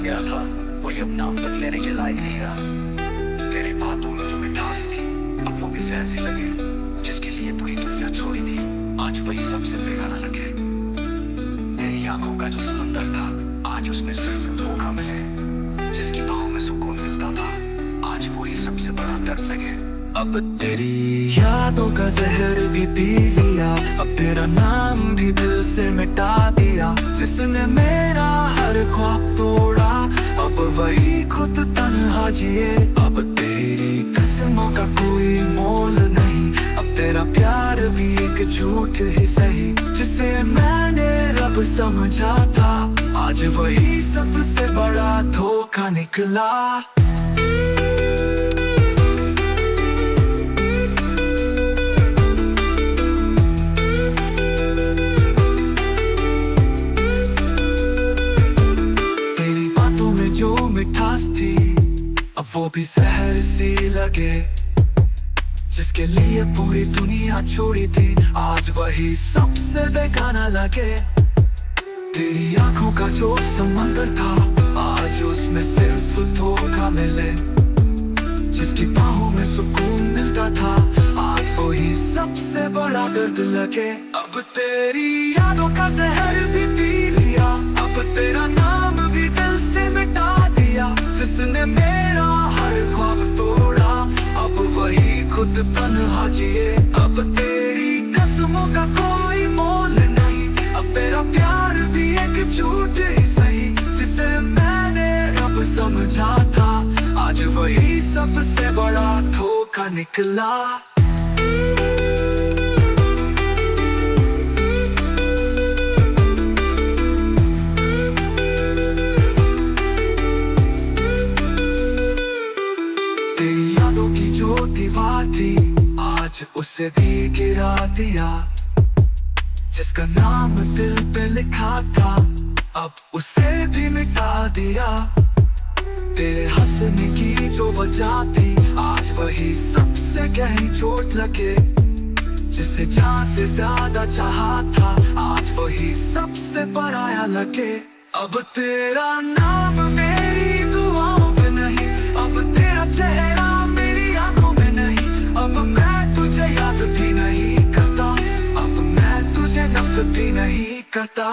गया था वही अब नाम तक लेने के लायक नहीं रहा। तेरी बातों में जो मिठास थी अब वो भी जहर सी लगे। जिसके लिए पूरी दुनिया छोड़ी थी आज वही सबसे बेगाना लगे। तेरी आंखों का जो समंदर था आज उसमें सिर्फ धोखा मिले। जिसकी बाहों में सुकून मिलता था आज वही सबसे बड़ा दर्द लगे। अब तेरी यादों का जहर भी पी लिया, अब तेरा नाम भी दिल से मिटा दिया। जिसने मेरा हर ख्वाब तोड़ा अब वही खुद तन्हा जिए। अब तेरी कसमों का कोई मोल नहीं, अब तेरा प्यार भी एक झूठ ही सही। जिसे मैंने रब समझा था आज वही सबसे बड़ा धोखा निकला। अब वो भी जहर सी लगे। जिसके लिए पूरी दुनिया छोड़ी थी आज वही सबसे बेगाना लगे। तेरी आंखों का जो समंदर था आज उसमें सिर्फ धोखा मिले। जिसकी बाहों में सुकून मिलता था आज वही सबसे बड़ा दर्द लगे। अब तेरी यादों का जहर भी पी लिया, अब तेरा नाम भी दिल से मिटा दिया। जिसने मेरा हर ख्वाब तोड़ा अब वही खुद तन्हा जिए। अब तेरी कसमों का कोई मोल नहीं, अब तेरा प्यार भी एक झूठ ही सही। जिसे मैंने रब समझा था आज वही सबसे बड़ा धोखा निकला। दीवार थी आज उसे भी गिरा दिया। जिसका नाम दिल पे लिखा था अब उसे भी मिटा दिया। तेरे हंसने की जो वजह थी आज वही सबसे गहरी चोट लगे। जिसे जान से ज्यादा चाहा था आज वही सबसे पराया लगे। अब तेरा नाम मेरी दुआओं में नहीं, अब तेरा चेहरा अब मैं तुझे याद भी नहीं करता, अब मैं तुझे नफरत भी नहीं करता।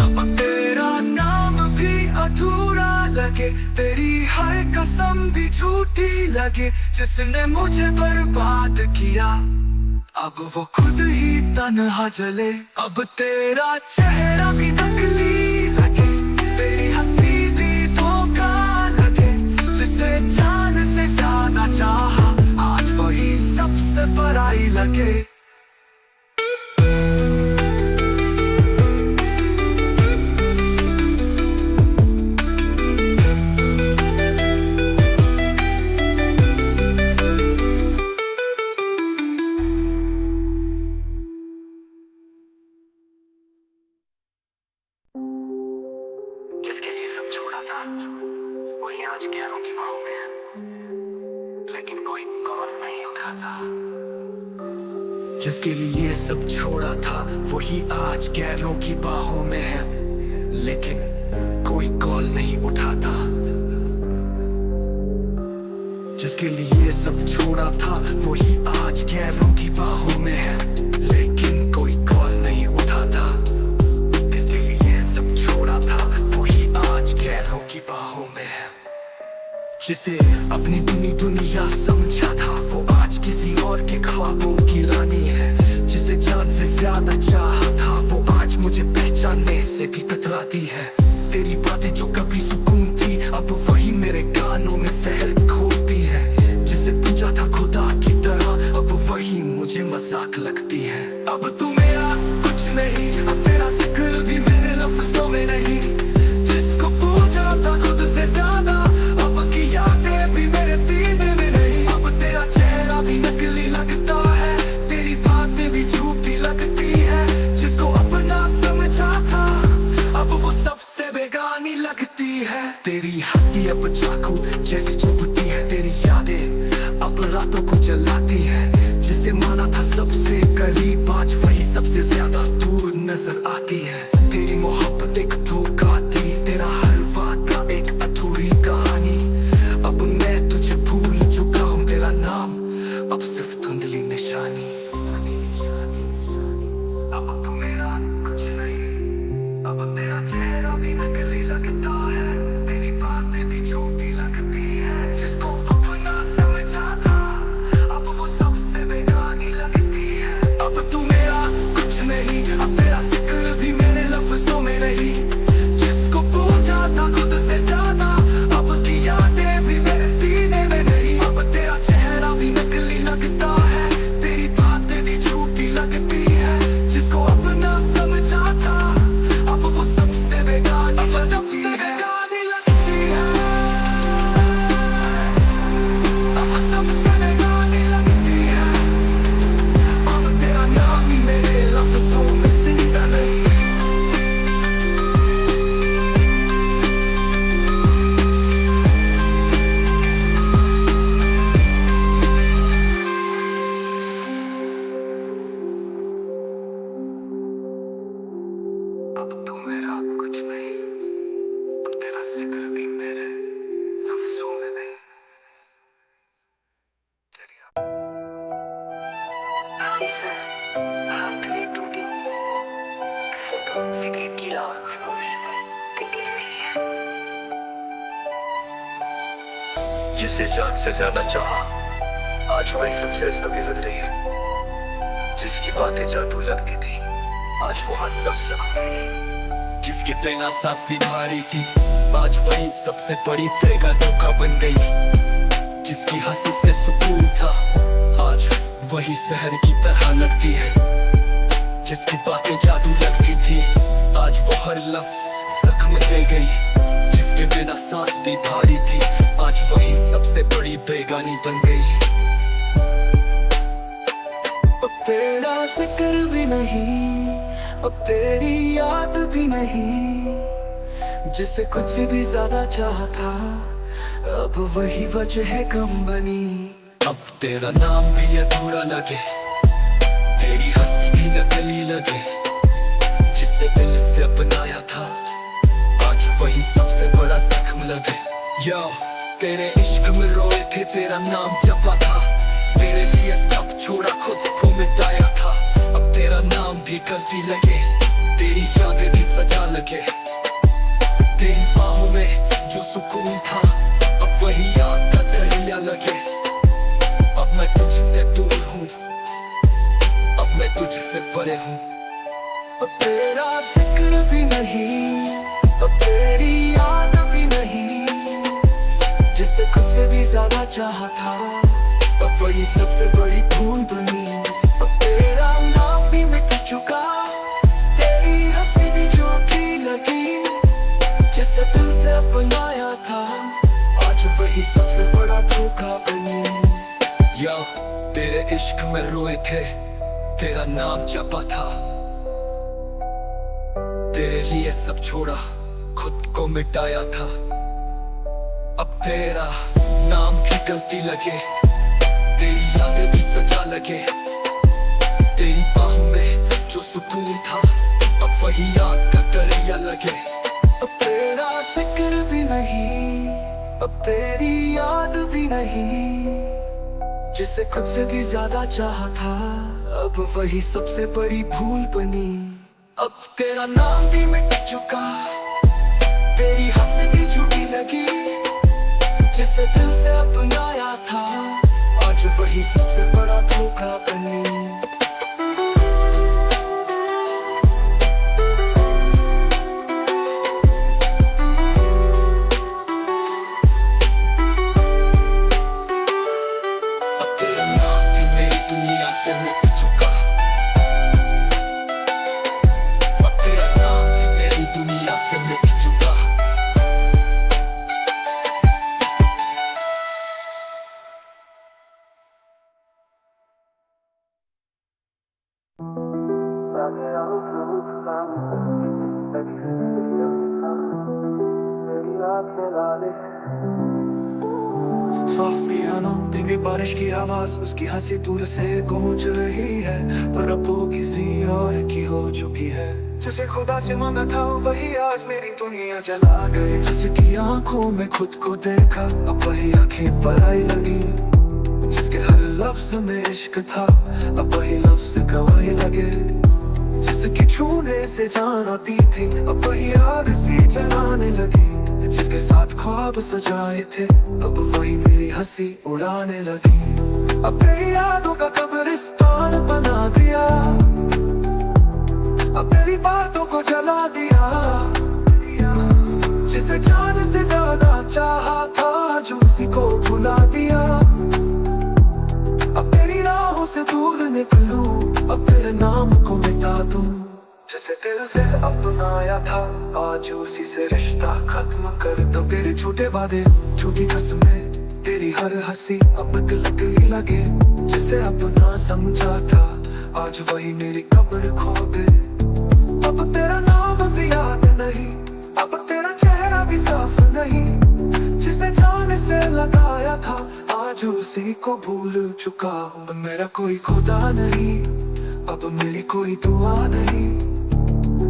अब तेरा नाम भी अधूरा लगे, तेरी हर कसम भी झूठी लगे। जिसने मुझे बर्बाद किया अब वो खुद ही तन्हा जले। अब तेरा चेहरा भी नकली लगे, तेरी हंसी भी धोखा लगे। जिसे जान से ज्यादा चाहा आज वही सबसे पराई लगे। वही आज गैरों की बाहों में है लेकिन कोई कॉल नहीं उठाता। जिसके लिए ये सब छोड़ा था वही आज गैरों की बाहों में है लेकिन कोई कॉल नहीं उठाता। जिसके लिए ये सब छोड़ा था वही आज गैरों की बाहों में है लेकिन कोई कॉल नहीं उठाता। जिसके लिए ये सब छोड़ा था वही आज गैरों की बाहों में है। जिसे अपनी दुनिया समझा था वो आज किसी और के ख्वाबों की रानी है। जिसे जान से ज्यादा चाहा था वो आज मुझे पहचानने से भी कतराती है। तेरी बातें जो कभी सुकून थी अब वही मेरे कानों में जहर घोलती है। जिसे पूछा था खुदा की तरह अब वही मुझे मजाक लगती है। अब तू मेरा कुछ नहीं, अब तेरा जिक्र भी मेरे लफ्जों में नहीं। जिसको पूछा था खुद से ज्यादा अब उसकी यादें भी मेरे सीने में नहीं। अब तेरा चेहरा भी नकली लगता है, तेरी बातें भी झूठी लगती है। जिसको अपना समझा था अब वो सबसे बेगानी लगती है। तेरी हंसी अब चाकू जैसी चुभती है, तेरी याद लगता था सबसे करीब, आज वही सबसे ज्यादा दूर नजर आती है। तेरी मोहब्बत एक धोखा थी, तेरा हर वादा एक अधूरी कहानी। अब मैं तुझे भूल चुका हूँ, तेरा नाम अब सिर्फ धुंधली निशानी। अब तो मेरा कुछ नहीं, अब तेरा चेहरा भी नकली लगता है, तेरी बातें भी झूठी लगती है। जिसको अपना समझा था अब वो सबसे बेगानी लगती है। अब तू मेरा कुछ नहीं, अब तेरा जिक्र भी मेरे लफ्जों में नहीं। जिसको पूछा था खुद से ज्यादा, अब उसकी यादें भी मेरे सीने में नहीं। अब तेरा चेहरा भी नकली लगता है, तेरी बातें भी झूठी लगती है। जिसको अपना समझा था अब वो सबसे बेगानी लगती है। अब सबसे बेगानी लगती है। अब तेरा नाम ही मेरे लफ्जों में जिंदा नहीं। अब तू मेरा कुछ नहीं, अब तेरा जिक्र भी मेरे लफ्जों में नहीं। Listen, हाथ में टूटी फोटो सिगरेट की लाल कटी रही है। जिसे जान से ज्यादा चाहा, आज वही सबसे अजनबी लग रही है। जिसकी बातें जादू लगती थी, आज वो हर लफ्ज आती। जिसकी बिना सांस भी भारी थी, आज वही सबसे बड़ी बेगा धोखा बन गई। जिसकी हंसी से सुकून था, आज वही जहर की तरह लगती है। जिसकी बातें जादू लगती थी, आज वो हर लफ्ज जख्म दे गई। जिसके बिना सांस भी भारी थी, आज वही सबसे बड़ी बेगानी बन गई। अब तेरा जिक्र भी नहीं, अब तेरी याद भी नहीं। जिसे कुछ भी ज्यादा चाहा था, अब वही वजह गम बनी। अब तेरा नाम भी अधूरा लगे, तेरी हंसी भी नकली लगे। जिसे दिल से अपनाया था, आज वही सबसे बड़ा जख्म लगे। यो, तेरे इश्क में रोए थे, तेरा नाम जपा था। तेरे लिए सब छोड़ा, खुद को मिटाया था। अब तेरा नाम भी गलती लगे, तेरी यादें भी सजा लगे। तेरी बाहों में जो सुकून था, अब वही याद का दरिया लगे। अब मैं तुझसे दूर हूँ, अब मैं तुझसे परे हूँ। अब तेरा जिक्र भी नहीं, अब तेरी याद भी नहीं। जिसे खुद से भी ज्यादा चाहा था, अब वही सबसे बड़ी भूल बनी। अब तेरा नाम भी मिट चुका, तेरी हंसी भी झूठी लगी। जिसे दिल से अपनाया था, आज वही सबसे बड़ा धोखा बनी। या तेरे इश्क में रोए थे, तेरा नाम जपा था। तेरे लिए सब छोड़ा, खुद को मिटाया था। अब तेरा नाम भी गलती लगे, तेरी यादें भी सजा लगे। तेरी बाहों में जो सुकून था, अब वही याद का दरिया लगे। अब तेरा जिक्र भी नहीं, अब तेरी याद भी नहीं। जिसे खुद से भी ज्यादा चाहा था, अब वही सबसे बड़ी भूल बनी। अब तेरा नाम भी मिट चुका, तेरी हंसी भी झूठी लगी। जिसे दिल से अपनाया था, आज वही सबसे बड़ा धोखा बनी। सॉफ्ट पियानो भी बारिश की आवाज, उसकी हंसी दूर से गूंज रही है, पर अब वो किसी और की हो चुकी है। जिसे खुदा से मांगा था वही आज मेरी दुनिया जला गई। जिसकी आंखों में खुद को देखा अब वही आंखें पराई लगी। जिसके हर लफ्ज में इश्क था अब वही लफ्ज गवाही लगे। जिसकी छूने से जान आती थी अब वही आग सी जलाने लगी। जिसके साथ ख्वाब सजाए थे अब वही मेरी हंसी उड़ाने लगी। अब तेरी यादों का कब्रिस्तान बना दिया, अब तेरी बातों को जला दिया। जिसे जान से ज्यादा चाहा था जो उसी को भुला दिया। अब तेरी राहों से दूर निकलूं, अब तेरे नाम को मिटा दूं। जिसे दिल से अपनाया था आज उसी से रिश्ता खत्म कर दो। तेरे झूठे वादे झूठी कसमें, तेरी हर हंसी अब गलत ही लगे। जिसे अपना समझा था आज वही मेरी कब्र खोदे। अब तेरा नाम भी याद नहीं, अब तेरा चेहरा भी साफ नहीं। जिसे जान से लगाया था आज उसी को भूल चुका हूँ। मेरा कोई खुदा नहीं, अब मेरी कोई दुआ नहीं।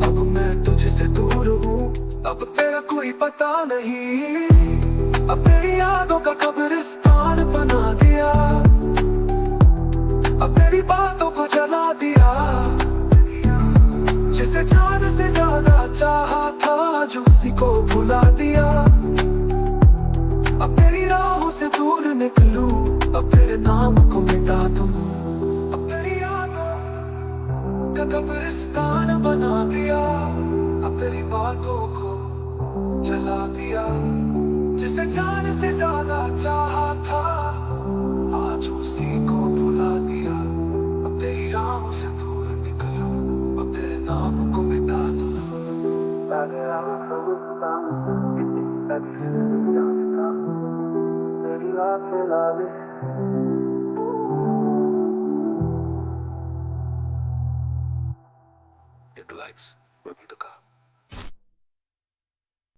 अब मैं तुझसे दूर हूँ, अब तेरा कोई पता नहीं। अब तेरी यादों का कब्रिस्तान बना दिया, अब तेरी बातों को जला दिया। जिसे जान से ज्यादा चाहा था जो उसी को भुला दिया। अब तेरी राहों से दूर निकलूं, अब तेरे नाम को मिटा दूं। अब तेरी यादों का कब्रिस्तान बना दिया, अब तेरी बातों को जला दिया। जिसे जान से ज्यादा चाहा था आज उसी को भुला दिया। अब तेरी राहों से दूर निकलूं, अब तेरे नाम को मिटा दूं। तेरी आँखें लाविश